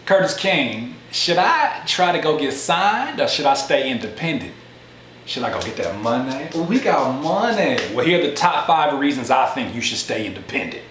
Curtis King, should I try to go get signed or should I stay independent? Should I go get that money? Ooh, we got money. Well, here are the top 5 reasons I think you should stay independent.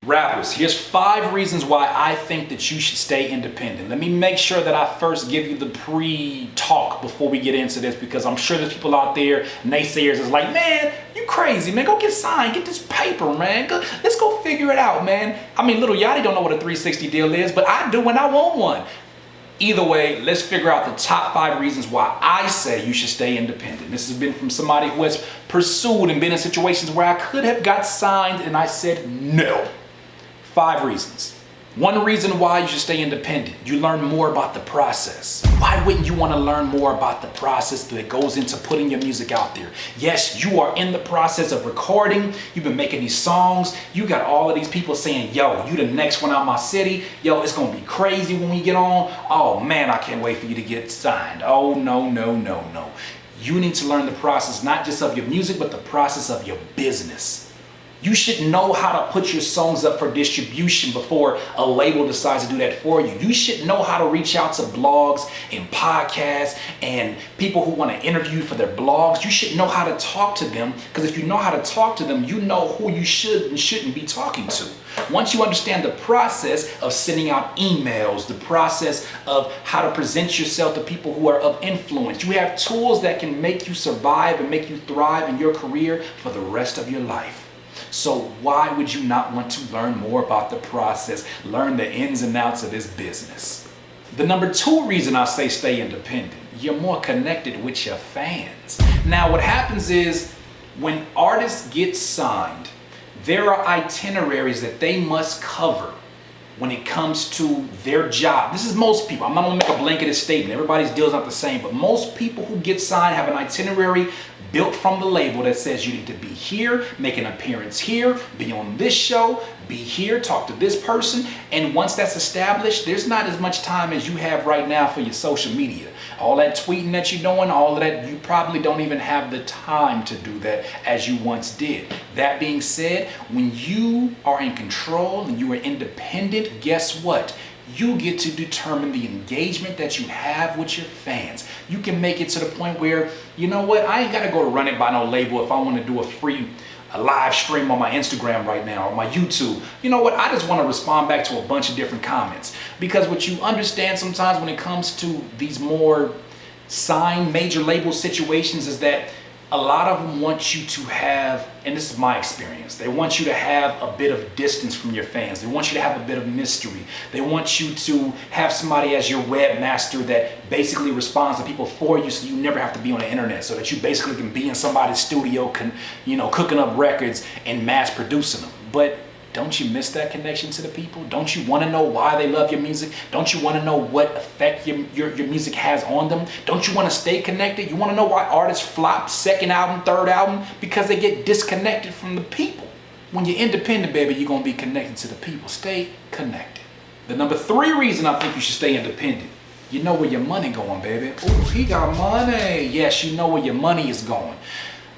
Rappers, here's 5 reasons why I think that you should stay independent. Let me make sure that I first give you the pre-talk before we get into this, because I'm sure there's people out there, naysayers, is like, man, you crazy, man, go get signed, get this paper, man, let's go figure it out, man. I mean, little Yachty don't know what a 360 deal is, but I do and I want one. Either way, let's figure out the top 5 reasons why I say you should stay independent. This has been from somebody who has pursued and been in situations where I could have got signed and I said no. 5 reasons. 1 reason why you should stay independent. You learn more about the process. Why wouldn't you want to learn more about the process that goes into putting your music out there? Yes, you are in the process of recording. You've been making these songs. You got all of these people saying, yo, you the next one out my city. Yo, it's going to be crazy when we get on. Oh man, I can't wait for you to get signed. Oh, no, no, no, no. You need to learn the process, not just of your music, but the process of your business. You should know how to put your songs up for distribution before a label decides to do that for you. You should know how to reach out to blogs and podcasts and people who want to interview for their blogs. You should know how to talk to them, because if you know how to talk to them, you know who you should and shouldn't be talking to. Once you understand the process of sending out emails, the process of how to present yourself to people who are of influence, you have tools that can make you survive and make you thrive in your career for the rest of your life. So why would you not want to learn more about the process, learn the ins and outs of this business? The number 2 reason I say stay independent, you're more connected with your fans. Now what happens is when artists get signed, there are itineraries that they must cover when it comes to their job. This is most people. I'm not gonna make a blanketed statement. Everybody's deal is not the same, but most people who get signed have an itinerary built from the label that says you need to be here, make an appearance here, be on this show, be here, talk to this person. And once that's established, there's not as much time as you have right now for your social media. All that tweeting that you're doing, all of that, you probably don't even have the time to do that as you once did. That being said, when you are in control and you are independent, guess what? You get to determine the engagement that you have with your fans. You can make it to the point where, you know what, I ain't gotta go to run it by no label if I wanna do a live stream on my Instagram right now or my YouTube. You know what, I just wanna respond back to a bunch of different comments. Because what you understand sometimes when it comes to these more signed major label situations is that a lot of them want you to have, and this is my experience, they want you to have a bit of distance from your fans. They want you to have a bit of mystery. They want you to have somebody as your webmaster that basically responds to people for you, so you never have to be on the internet, so that you basically can be in somebody's studio, cooking up records and mass producing them. But don't you miss that connection to the people? Don't you want to know why they love your music? Don't you want to know what effect your music has on them? Don't you want to stay connected? You want to know why artists flop 2nd album, 3rd album? Because they get disconnected from the people. When you're independent, baby, you're going to be connected to the people. Stay connected. The number 3 reason I think you should stay independent, you know where your money going, baby. Oh, he got money. Yes, you know where your money is going.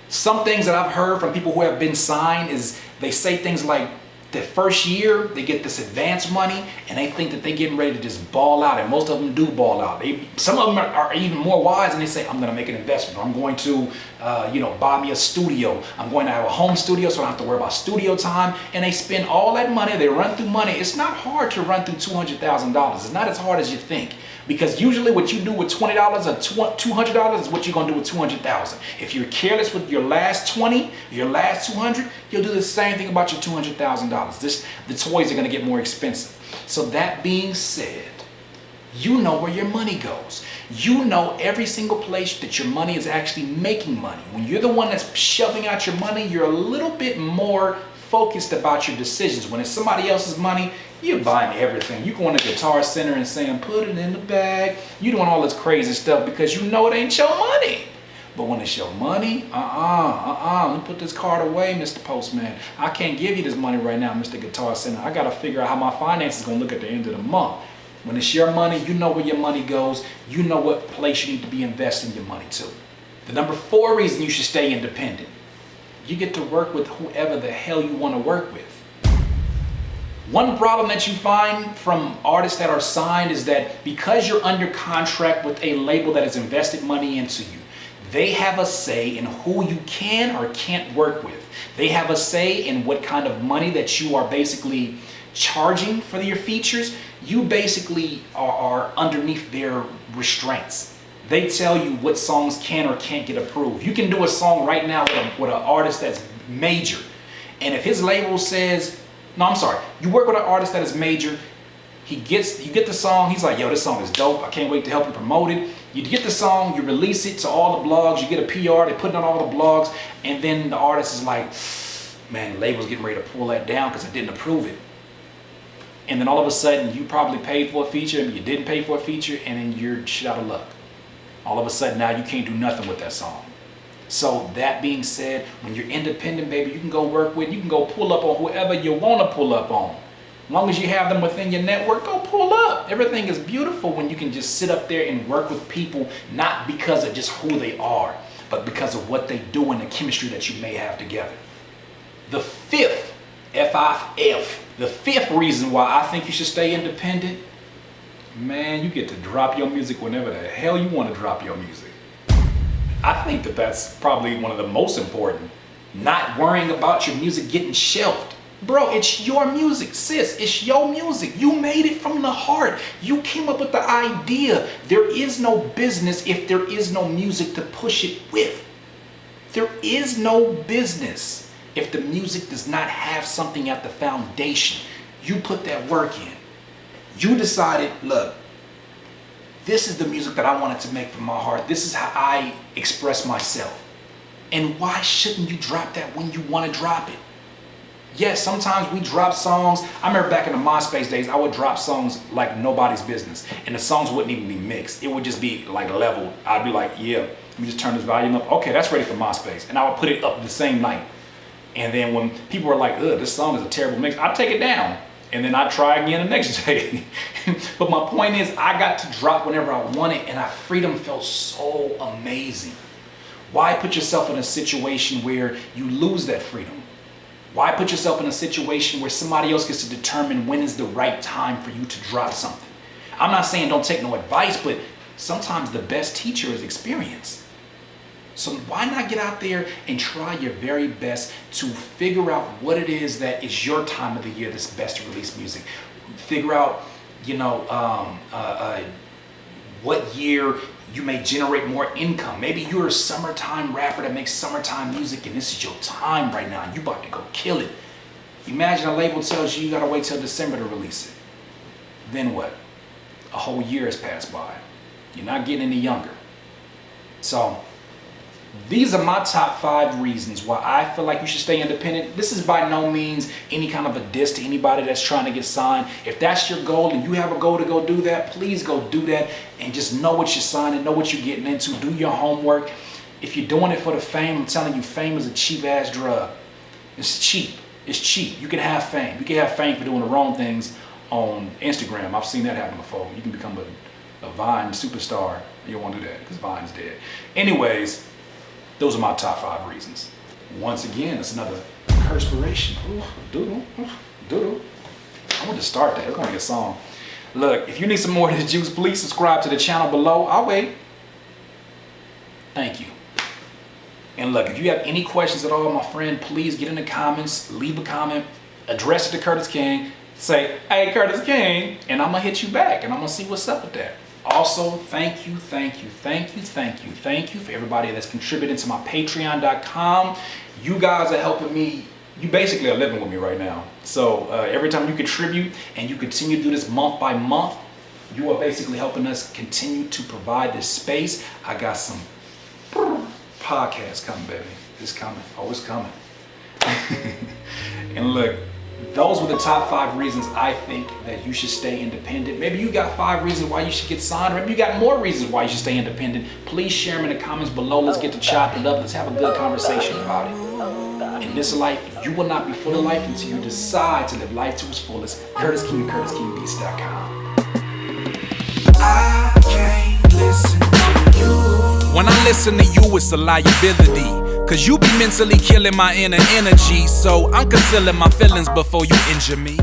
Some things that I've heard from people who have been signed is they say things like, the first year they get this advance money and they think that they're getting ready to just ball out, and most of them do ball out. Some of them are even more wise and they say, I'm going to make an investment. I'm going to buy me a studio. I'm going to have a home studio so I don't have to worry about studio time. And they spend all that money. They run through money. It's not hard to run through $200,000. It's not as hard as you think. Because usually what you do with $20 or $200 is what you're gonna do with $200,000. If you're careless with your last 20, your last 200, you'll do the same thing about your $200,000. The toys are gonna get more expensive. So that being said, you know where your money goes. You know every single place that your money is actually making money. When you're the one that's shoving out your money, you're a little bit more focused about your decisions. When it's somebody else's money, you're buying everything. You going to Guitar Center and saying, put it in the bag. You doing all this crazy stuff because you know it ain't your money. But when it's your money, let me put this card away, Mr. Postman. I can't give you this money right now, Mr. Guitar Center. I got to figure out how my finances is going to look at the end of the month. When it's your money, you know where your money goes. You know what place you need to be investing your money to. The number 4 reason you should stay independent. You get to work with whoever the hell you want to work with. One problem that you find from artists that are signed is that because you're under contract with a label that has invested money into you, they have a say in who you can or can't work with. They have a say in what kind of money that you are basically charging for your features. You basically are underneath their restraints. They tell you what songs can or can't get approved. You can do a song right now with an artist that's major. And if his label says, no, I'm sorry, you work with an artist that is major, you get the song, he's like, yo, this song is dope, I can't wait to help you promote it. You get the song, you release it to all the blogs, you get a PR, they put it on all the blogs, and then the artist is like, man, the label's getting ready to pull that down because I didn't approve it. And then all of a sudden, you probably paid for a feature, and you didn't pay for a feature, and then you're shit out of luck. All of a sudden, now you can't do nothing with that song. So that being said, when you're independent, baby, you can go work with, you can go pull up on whoever you want to pull up on. As long as you have them within your network, go pull up. Everything is beautiful when you can just sit up there and work with people, not because of just who they are, but because of what they do and the chemistry that you may have together. The fifth, F-I-F, the 5th reason why I think you should stay independent, man, you get to drop your music whenever the hell you want to drop your music. I think that that's probably one of the most important. Not worrying about your music getting shelved. Bro, it's your music, sis. It's your music. You made it from the heart. You came up with the idea. There is no business if there is no music to push it with. There is no business if the music does not have something at the foundation. You put that work in. You decided, look, this is the music that I wanted to make from my heart. This is how I express myself. And why shouldn't you drop that when you want to drop it? Yes, sometimes we drop songs. I remember back in the MySpace days, I would drop songs like nobody's business. And the songs wouldn't even be mixed. It would just be like leveled. I'd be like, yeah, let me just turn this volume up. Okay, that's ready for MySpace. And I would put it up the same night. And then when people were like, ugh, this song is a terrible mix, I'd take it down. And then I'd try again the next day. But my point is, I got to drop whenever I wanted, and our freedom felt so amazing. Why put yourself in a situation where you lose that freedom? Why put yourself in a situation where somebody else gets to determine when is the right time for you to drop something? I'm not saying don't take no advice, but sometimes the best teacher is experience. So why not get out there and try your very best to figure out what it is that is your time of the year that's best to release music. Figure out, what year you may generate more income. Maybe you're a summertime rapper that makes summertime music and this is your time right now and you about to go kill it. Imagine a label tells you you gotta wait till December to release it. Then what? A whole year has passed by. You're not getting any younger. So these are my top 5 reasons why I feel like you should stay independent. This is by no means any kind of a diss to anybody that's trying to get signed. If that's your goal and you have a goal to go do that, please go do that and just know what you're signing, know what you're getting into, do your homework. If you're doing it for the fame, I'm telling you, fame is a cheap ass drug. It's cheap. It's cheap. You can have fame. You can have fame for doing the wrong things on Instagram. I've seen that happen before. You can become a Vine superstar. You don't want to do that because Vine's dead. Anyways, those are my top 5 reasons. Once again, it's another Curtspiration. Ooh, doodle, doodle. I want to start that. It's going to be a song. Look, if you need some more of this juice, please subscribe to the channel below. I'll wait. Thank you. And look, if you have any questions at all, my friend, please get in the comments, leave a comment, address it to Curtis King, say, hey, Curtis King, and I'm going to hit you back, and I'm going to see what's up with that. Also, thank you for everybody that's contributing to my patreon.com. You guys are helping me. You basically are living with me right now. So every time you contribute and you continue to do this month by month, you are basically helping us continue to provide this space. I got some podcasts coming, baby. It's coming. Oh, it's coming. And look, those were the top 5 reasons I think that you should stay independent. Maybe you got 5 reasons why you should get signed, or maybe you got more reasons why you should stay independent. Please share them in the comments below. Let's get to chopping it up. Let's have a good conversation about it. In this life, you will not be full of life until you decide to live life to its fullest. Curtis King and CurtisKingBeats.com. When I listen to you, it's a liability, cause you be mentally killing my inner energy. So I'm concealing my feelings before you injure me.